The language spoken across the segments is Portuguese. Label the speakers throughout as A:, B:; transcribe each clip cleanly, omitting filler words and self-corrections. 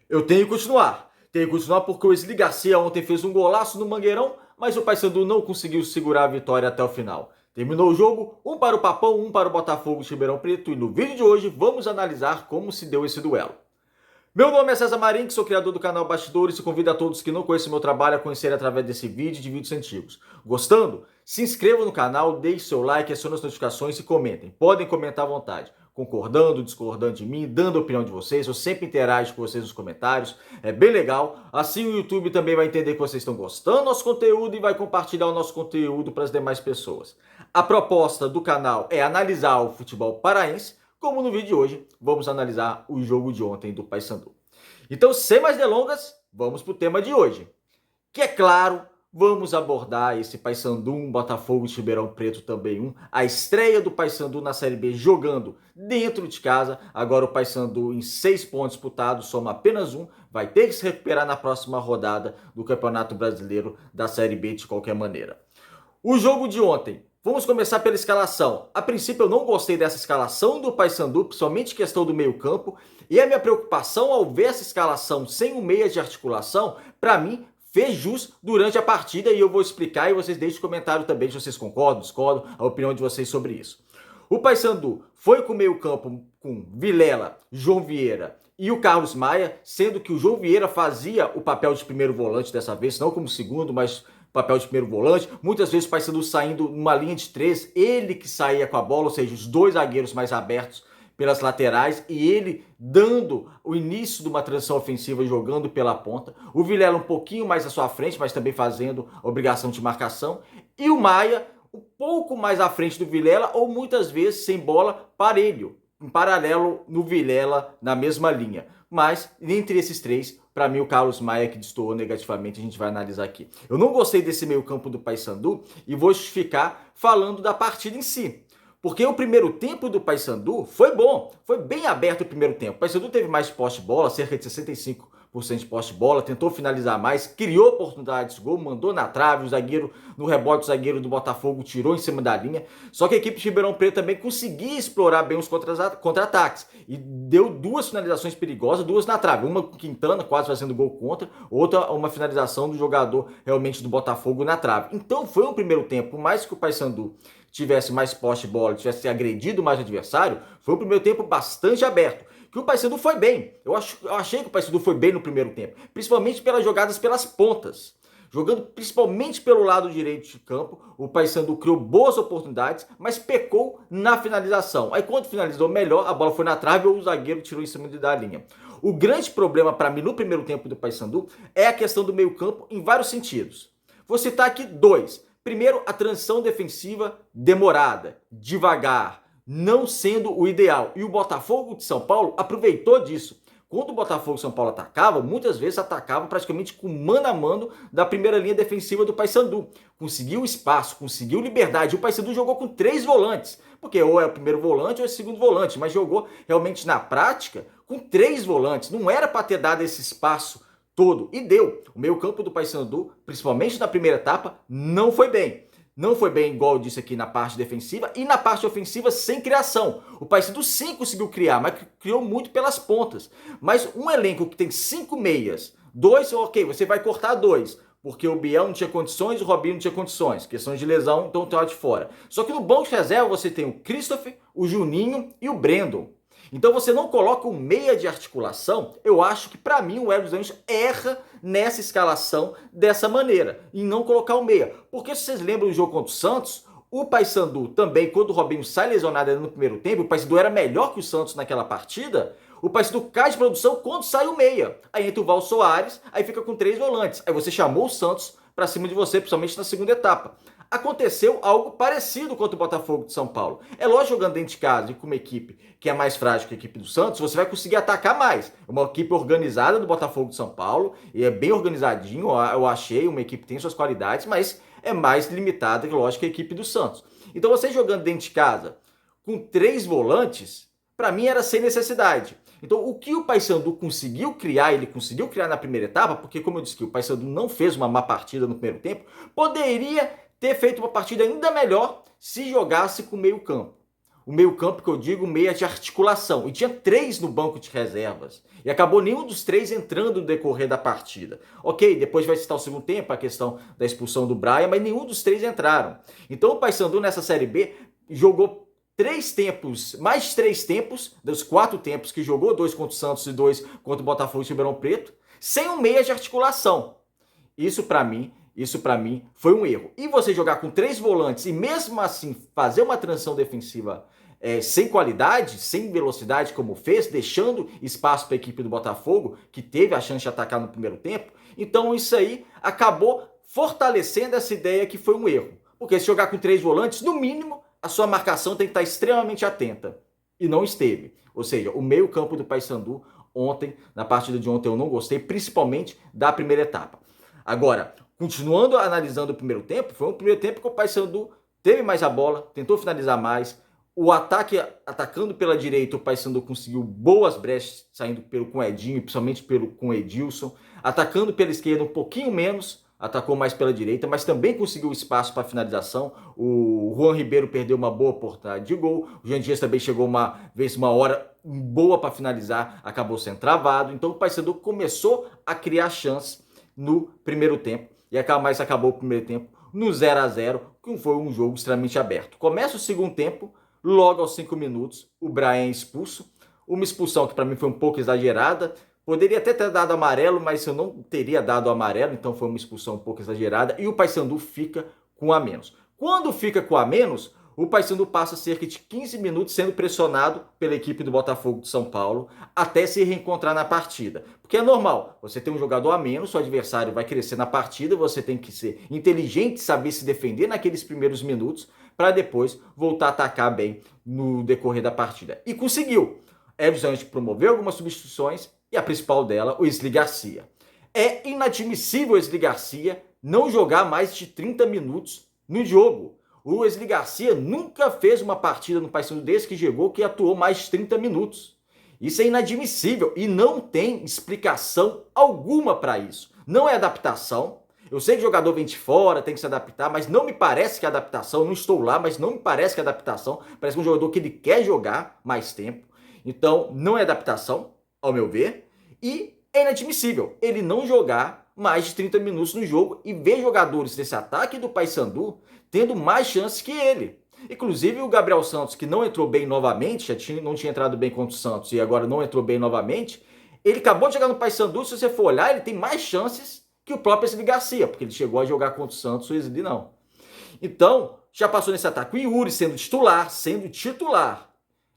A: Eu tenho que continuar. Tenho que continuar porque o Wesley Garcia ontem fez um golaço no Mangueirão, mas o Paysandu não conseguiu segurar a vitória até o final. Terminou o jogo, um para o Papão, um para o Botafogo de Ribeirão Preto, e no vídeo de hoje vamos analisar como se deu esse duelo. Meu nome é César Marim, que sou criador do canal Bastidores, e convido a todos que não conhecem meu trabalho a conhecer através desse vídeo e de vídeos antigos. Gostando? Se inscreva no canal, deixe seu like, acione as notificações e comentem. Podem comentar à vontade, concordando, discordando de mim, dando a opinião de vocês. Eu sempre interajo com vocês nos comentários, é bem legal. Assim o YouTube também vai entender que vocês estão gostando do nosso conteúdo e vai compartilhar o nosso conteúdo para as demais pessoas. A proposta do canal é analisar o futebol paraense, como no vídeo de hoje, vamos analisar o jogo de ontem do Paysandu. Então, sem mais delongas, vamos para o tema de hoje, que é claro, vamos abordar esse Paysandu, um Botafogo de Ribeirão Preto também, a estreia do Paysandu na Série B jogando dentro de casa. Agora o Paysandu em 6 pontos disputados, soma apenas um, vai ter que se recuperar na próxima rodada do Campeonato Brasileiro da Série B de qualquer maneira. O jogo de ontem, vamos começar pela escalação. A princípio eu não gostei dessa escalação do Paysandu, principalmente questão do meio campo, e a minha preocupação ao ver essa escalação sem um meia de articulação, para mim, fez jus durante a partida, e eu vou explicar e vocês deixem comentário também se vocês concordam, discordam, a opinião de vocês sobre isso. O Paysandu foi com o meio campo com Vilela, João Vieira e o Carlos Maia, sendo que o João Vieira fazia o papel de primeiro volante dessa vez, não como segundo, mas papel de primeiro volante. Muitas vezes o Paysandu saindo numa linha de 3, ele que saía com a bola, ou seja, os dois zagueiros mais abertos pelas laterais e ele dando o início de uma transição ofensiva jogando pela ponta. O Vilela um pouquinho mais à sua frente, mas também fazendo a obrigação de marcação. E o Maia um pouco mais à frente do Vilela ou muitas vezes sem bola, parelho, em paralelo no Vilela na mesma linha. Mas entre esses três, para mim o Carlos Maia que destoou negativamente, a gente vai analisar aqui. Eu não gostei desse meio campo do Paysandu e vou justificar falando da partida em si. Porque o primeiro tempo do Paysandu foi bom, foi bem aberto o primeiro tempo. O Paysandu teve mais posse de bola, cerca de 65% de posse de bola, tentou finalizar mais, criou oportunidades de gol, mandou na trave, o zagueiro, no rebote, o zagueiro do Botafogo tirou em cima da linha. Só que a equipe de Ribeirão Preto também conseguia explorar bem os contra-ataques e deu duas finalizações perigosas, duas na trave. Uma com Quintana, quase fazendo gol contra, outra uma finalização do jogador realmente do Botafogo na trave. Então foi um primeiro tempo, por mais que o Paysandu tivesse mais posse de bola, tivesse agredido mais o adversário, foi um primeiro tempo bastante aberto. Que o Paysandu foi bem. Eu achei que o Paysandu foi bem no primeiro tempo, principalmente pelas jogadas pelas pontas. Jogando principalmente pelo lado direito de campo, o Paysandu criou boas oportunidades, mas pecou na finalização. Aí quando finalizou melhor, a bola foi na trave ou o zagueiro tirou em cima da linha. O grande problema para mim no primeiro tempo do Paysandu é a questão do meio campo em vários sentidos. Vou citar aqui dois. Primeiro, a transição defensiva demorada, devagar, não sendo o ideal. E o Botafogo de São Paulo aproveitou disso. Quando o Botafogo de São Paulo atacava, muitas vezes atacava praticamente com mano a mano da primeira linha defensiva do Paysandu. Conseguiu espaço, conseguiu liberdade. O Paysandu jogou com 3 volantes, porque ou é o primeiro volante ou é o segundo volante, mas jogou realmente na prática com 3 volantes. Não era para ter dado esse espaço todo, e deu. O meio campo do Paysandu, principalmente na primeira etapa, não foi bem. Não foi bem, igual eu disse aqui, na parte defensiva e na parte ofensiva sem criação. O Paysandu sim conseguiu criar, mas criou muito pelas pontas. Mas um elenco que tem 5 meias, 2, ok, você vai cortar 2, porque o Biel não tinha condições, o Robinho não tinha condições. Questões de lesão, então tá de fora. Só que no banco de reserva você tem o Christopher, o Juninho e o Brandon. Então você não coloca um meia de articulação. Eu acho que para mim o Hélio dos Anjos erra nessa escalação dessa maneira, em não colocar o meia. Porque se vocês lembram do jogo contra o Santos, o Paysandu também, quando o Robinho sai lesionado no primeiro tempo, o Paysandu era melhor que o Santos naquela partida, o Paysandu cai de produção quando sai o meia. Aí entra o Val Soares, aí fica com 3 volantes. Aí você chamou o Santos para cima de você, principalmente na segunda etapa. Aconteceu algo parecido contra o Botafogo de São Paulo. É lógico, jogando dentro de casa e com uma equipe que é mais frágil que a equipe do Santos, você vai conseguir atacar mais. É uma equipe organizada do Botafogo de São Paulo, e é bem organizadinho, eu achei, uma equipe que tem suas qualidades, mas é mais limitada, lógico, que a equipe do Santos. Então você jogando dentro de casa com 3 volantes, para mim era sem necessidade. Então o que o Paysandu conseguiu criar, ele conseguiu criar na primeira etapa, porque como eu disse que o Paysandu não fez uma má partida no primeiro tempo, poderia ter feito uma partida ainda melhor se jogasse com meio campo. O meio-campo que eu digo, meia de articulação. E tinha 3 no banco de reservas. E acabou nenhum dos 3 entrando no decorrer da partida. Ok, depois vai citar o segundo tempo, a questão da expulsão do Brian, mas nenhum dos 3 entraram. Então o Paysandu nessa Série B jogou 3 tempos, mais 3 tempos, dos 4 tempos que jogou, 2 contra o Santos e 2 contra o Botafogo e Ribeirão Preto, sem um meia de articulação. Isso para mim foi um erro. E você jogar com 3 volantes e mesmo assim fazer uma transição defensiva sem qualidade, sem velocidade como fez, deixando espaço para a equipe do Botafogo, que teve a chance de atacar no primeiro tempo, então isso aí acabou fortalecendo essa ideia que foi um erro. Porque se jogar com 3 volantes, no mínimo, a sua marcação tem que estar extremamente atenta. E não esteve. Ou seja, o meio-campo do Paysandu ontem, na partida de ontem, eu não gostei, principalmente da primeira etapa. Agora, continuando analisando o primeiro tempo, foi um primeiro tempo que o Paysandu teve mais a bola, tentou finalizar mais. O ataque, atacando pela direita, o Paysandu conseguiu boas brechas, saindo com o Edinho, principalmente com o Edilson. Atacando pela esquerda um pouquinho menos, atacou mais pela direita, mas também conseguiu espaço para finalização. O Juan Ribeiro perdeu uma boa oportunidade de gol. O Jean Dias também chegou uma hora boa para finalizar, acabou sendo travado. Então o Paysandu começou a criar chance no primeiro tempo, mas acabou o primeiro tempo no 0-0, que foi um jogo extremamente aberto. Começa o segundo tempo, logo aos 5 minutos, o Brian é expulso, uma expulsão que para mim foi um pouco exagerada, poderia até ter dado amarelo, mas eu não teria dado amarelo, então foi uma expulsão um pouco exagerada, e o Paysandu fica com a menos. Quando fica com a menos, o Paysandu passa cerca de 15 minutos sendo pressionado pela equipe do Botafogo de São Paulo até se reencontrar na partida. Porque é normal, você tem um jogador a menos, seu adversário vai crescer na partida, você tem que ser inteligente, saber se defender naqueles primeiros minutos para depois voltar a atacar bem no decorrer da partida. E conseguiu. Everson promoveu algumas substituições e a principal dela, o Wesley Garcia. É inadmissível o Wesley Garcia não jogar mais de 30 minutos no jogo. O Wesley Garcia nunca fez uma partida no Paysandu desde que chegou que atuou mais de 30 minutos. Isso é inadmissível e não tem explicação alguma para isso. Não é adaptação. Eu sei que o jogador vem de fora, tem que se adaptar, mas não me parece que é adaptação. Eu não estou lá, mas não me parece que é adaptação. Parece que é um jogador que ele quer jogar mais tempo. Então, não é adaptação, ao meu ver. E é inadmissível ele não jogar mais de 30 minutos no jogo e ver jogadores desse ataque do Paysandu tendo mais chances que ele. Inclusive o Gabriel Santos, que não entrou bem novamente, não tinha entrado bem contra o Santos e agora não entrou bem novamente, ele acabou de chegar no Paysandu, se você for olhar, ele tem mais chances que o próprio Wesley Garcia, porque ele chegou a jogar contra o Santos, o Wesley não. Então, já passou nesse ataque o Yuri sendo titular.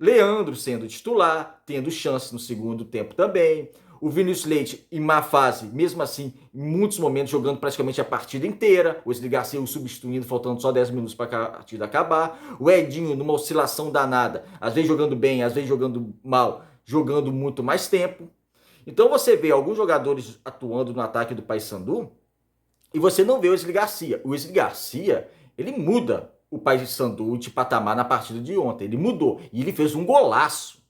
A: Leandro sendo titular, tendo chance no segundo tempo também. O Vinícius Leite em má fase, mesmo assim, em muitos momentos jogando praticamente a partida inteira. O Wesley Garcia o substituindo, faltando só 10 minutos para a partida acabar. O Edinho numa oscilação danada, às vezes jogando bem, às vezes jogando mal, jogando muito mais tempo. Então você vê alguns jogadores atuando no ataque do Paysandu e você não vê o Wesley Garcia. O Wesley Garcia, ele muda o Paysandu de patamar na partida de ontem. Ele mudou e ele fez um golaço.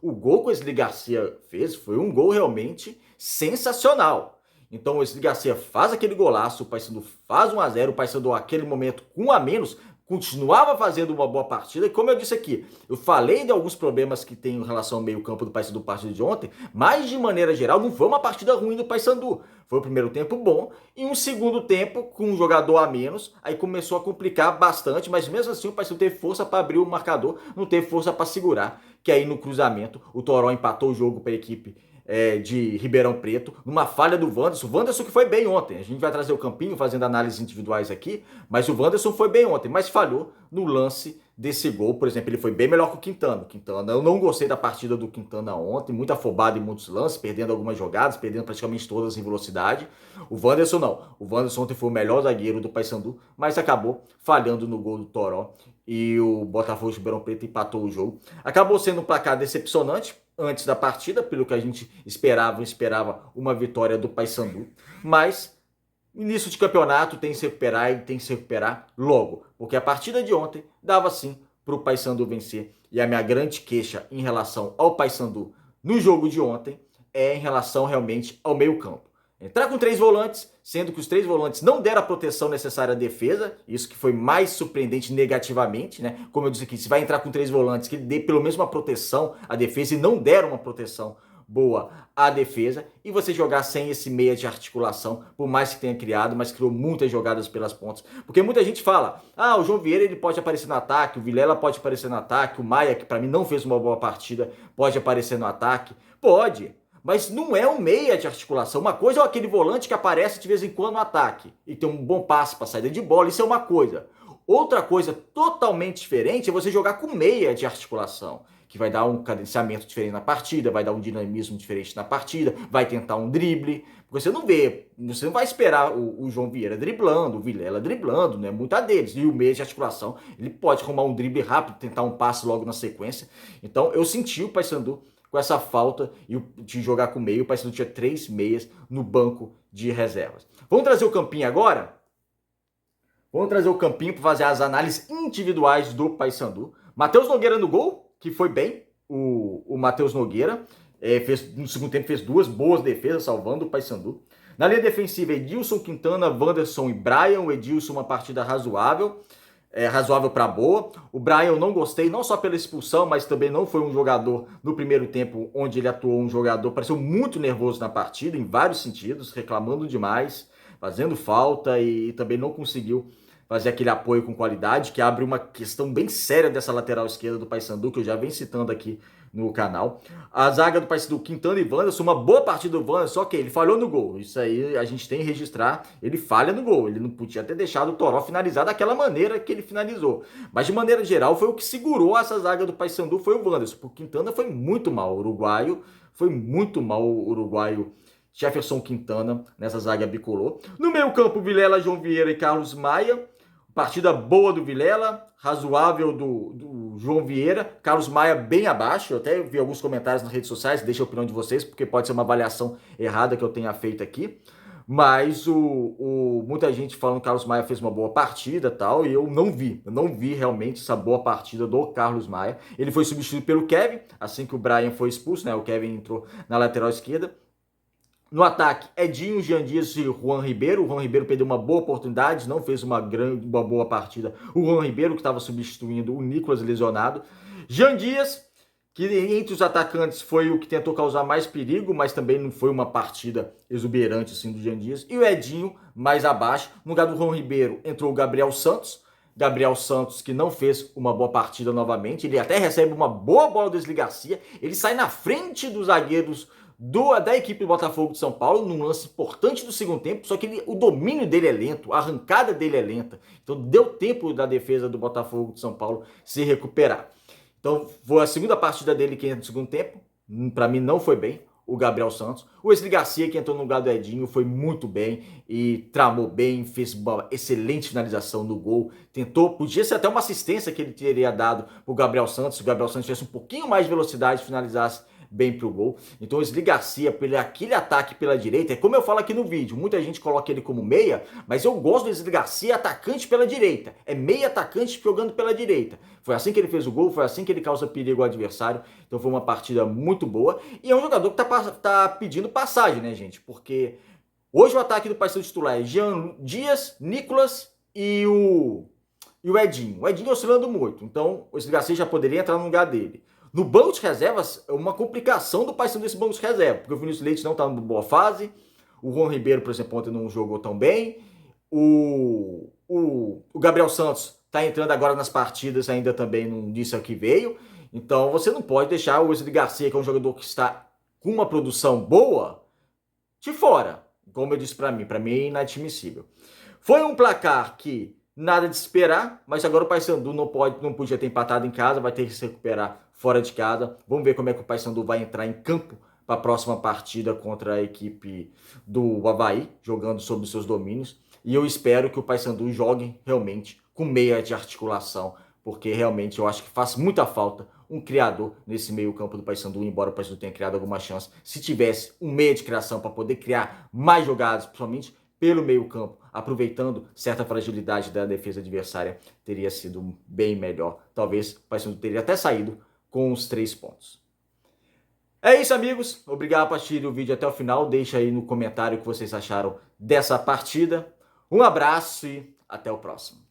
A: O gol que o Wesley Garcia fez foi um gol realmente sensacional. Então o Wesley Garcia faz aquele golaço, o Paysandu faz 1-0, o Paysandu naquele momento com 1 a menos, continuava fazendo uma boa partida. E como eu disse aqui, eu falei de alguns problemas que tem em relação ao meio campo do Paysandu na partida de ontem, mas de maneira geral não foi uma partida ruim do Paysandu. Foi o primeiro tempo bom e um segundo tempo com um jogador a menos, aí começou a complicar bastante, mas mesmo assim o Paysandu teve força para abrir o marcador, não teve força para segurar, que aí no cruzamento o Toró empatou o jogo para a equipe de Ribeirão Preto, numa falha do Wanderson. O Wanderson que foi bem ontem. A gente vai trazer o Campinho fazendo análises individuais aqui, mas o Wanderson foi bem ontem, mas falhou no lance desse gol. Por exemplo, ele foi bem melhor que o Quintana. Eu não gostei da partida do Quintana ontem, muito afobado em muitos lances, perdendo algumas jogadas, perdendo praticamente todas em velocidade. O Wanderson não. O Wanderson ontem foi o melhor zagueiro do Paysandu, mas acabou falhando no gol do Toró e o Botafogo de Ribeirão Preto empatou o jogo. Acabou sendo um placar decepcionante antes da partida, pelo que a gente esperava uma vitória do Paysandu, mas início de campeonato tem que se recuperar e tem que se recuperar logo, porque a partida de ontem dava sim para o Paysandu vencer, e a minha grande queixa em relação ao Paysandu no jogo de ontem é em relação realmente ao meio campo. Entrar com 3 volantes, sendo que os 3 volantes não deram a proteção necessária à defesa, isso que foi mais surpreendente negativamente, né? Como eu disse aqui, se vai entrar com 3 volantes, que dê pelo menos uma proteção à defesa, e não deram uma proteção boa à defesa, e você jogar sem esse meia de articulação, por mais que tenha criado, mas criou muitas jogadas pelas pontas, porque muita gente fala, o João Vieira ele pode aparecer no ataque, o Vilela pode aparecer no ataque, o Maia, que para mim não fez uma boa partida, pode aparecer no ataque, pode, mas não é um meia de articulação. Uma coisa é aquele volante que aparece de vez em quando no ataque e tem um bom passe para saída de bola, isso é uma coisa. Outra coisa totalmente diferente é você jogar com meia de articulação, que vai dar um cadenciamento diferente na partida, vai dar um dinamismo diferente na partida, vai tentar um drible, porque você não vai esperar o João Vieira driblando, o Vilela driblando, não é muita deles, e o meia de articulação, ele pode arrumar um drible rápido, tentar um passe logo na sequência. Então eu senti o Paysandu com essa falta de jogar com meio, o Paysandu tinha 3 meias no banco de reservas. Vamos trazer o campinho agora? Vamos trazer o campinho para fazer as análises individuais do Paysandu. Matheus Nogueira no gol, que foi bem, o Matheus Nogueira, no segundo tempo fez 2 boas defesas, salvando o Paysandu. Na linha defensiva, Edilson, Quintana, Wanderson e Brian. O Edilson, uma partida razoável. Razoável para boa. O Brian eu não gostei, não só pela expulsão, mas também não foi um jogador no primeiro tempo onde ele atuou, um jogador pareceu muito nervoso na partida, em vários sentidos, reclamando demais, fazendo falta e também não conseguiu fazer aquele apoio com qualidade, que abre uma questão bem séria dessa lateral esquerda do Paysandu, que eu já venho citando aqui no canal. A zaga do Paysandu, Quintana e Wanderson, uma boa partida do Wanderson, só que ele falhou no gol. Isso aí a gente tem que registrar, ele falha no gol. Ele não podia ter deixado o Toró finalizar daquela maneira que ele finalizou. Mas de maneira geral, foi o que segurou essa zaga do Paysandu, foi o Wanderson. O Quintana foi muito mal, o uruguaio foi muito mal, o uruguaio Jefferson Quintana nessa zaga bicolor. No meio campo, Vilela, João Vieira e Carlos Maia. Partida boa do Vilela, razoável do João Vieira, Carlos Maia bem abaixo. Eu até vi alguns comentários nas redes sociais, deixa a opinião de vocês, porque pode ser uma avaliação errada que eu tenha feito aqui. Mas muita gente falando que o Carlos Maia fez uma boa partida e tal, e eu não vi realmente essa boa partida do Carlos Maia. Ele foi substituído pelo Kevin, assim que o Brian foi expulso, né? O Kevin entrou na lateral esquerda. No ataque, Edinho, Jean Dias e Juan Ribeiro. O Juan Ribeiro perdeu uma boa oportunidade, não fez uma boa partida. O Juan Ribeiro, que estava substituindo o Nicolas lesionado. Jean Dias, que entre os atacantes foi o que tentou causar mais perigo, mas também não foi uma partida exuberante assim do Jean Dias. E o Edinho, mais abaixo. No lugar do Juan Ribeiro, entrou o Gabriel Santos. Gabriel Santos, que não fez uma boa partida novamente. Ele até recebe uma boa bola do Wesley Garcia. Ele sai na frente dos zagueiros da equipe do Botafogo de São Paulo, num lance importante do segundo tempo, só que o domínio dele é lento, a arrancada dele é lenta, então deu tempo da defesa do Botafogo de São Paulo se recuperar. Então foi a segunda partida dele que entra no segundo tempo, para mim não foi bem, o Gabriel Santos. O Wesley Garcia, que entrou no lugar do Edinho, foi muito bem e tramou bem, fez uma excelente finalização no gol, podia ser até uma assistência que ele teria dado pro Gabriel Santos, se o Gabriel Santos tivesse um pouquinho mais de velocidade e finalizasse bem pro gol. Então o Wesley Garcia, aquele ataque pela direita, é como eu falo aqui no vídeo, muita gente coloca ele como meia, mas eu gosto do Wesley Garcia atacante pela direita, é meia atacante jogando pela direita. Foi assim que ele fez o gol, foi assim que ele causa perigo ao adversário, então foi uma partida muito boa, e é um jogador que tá pedindo passagem, né, gente, porque hoje o ataque do Paysandu titular é Jean Dias, Nicolas e o Edinho. O Edinho oscilando muito, então o Wesley Garcia já poderia entrar no lugar dele. No banco de reservas, é uma complicação do Paysandu desse banco de reserva, porque o Vinícius Leite não está numa boa fase, o Juan Ribeiro, por exemplo, ontem não jogou tão bem, o Gabriel Santos está entrando agora nas partidas, ainda também não disse a que veio, então você não pode deixar o Wesley Garcia, que é um jogador que está com uma produção boa, de fora, como eu disse para mim é inadmissível. Foi um placar que nada de esperar, mas agora o Paysandu não podia ter empatado em casa, vai ter que se recuperar fora de casa. Vamos ver como é que o Paysandu vai entrar em campo para a próxima partida contra a equipe do Avaí, jogando sob seus domínios. E eu espero que o Paysandu jogue realmente com meia de articulação, porque realmente eu acho que faz muita falta um criador nesse meio campo do Paysandu, embora o Paysandu tenha criado alguma chance. Se tivesse um meia de criação para poder criar mais jogadas, principalmente pelo meio campo, aproveitando certa fragilidade da defesa adversária, teria sido bem melhor. Talvez o Paysandu teria até saído com os 3 pontos. É isso, amigos. Obrigado por assistirem o vídeo até o final. Deixa aí no comentário o que vocês acharam dessa partida. Um abraço e até o próximo.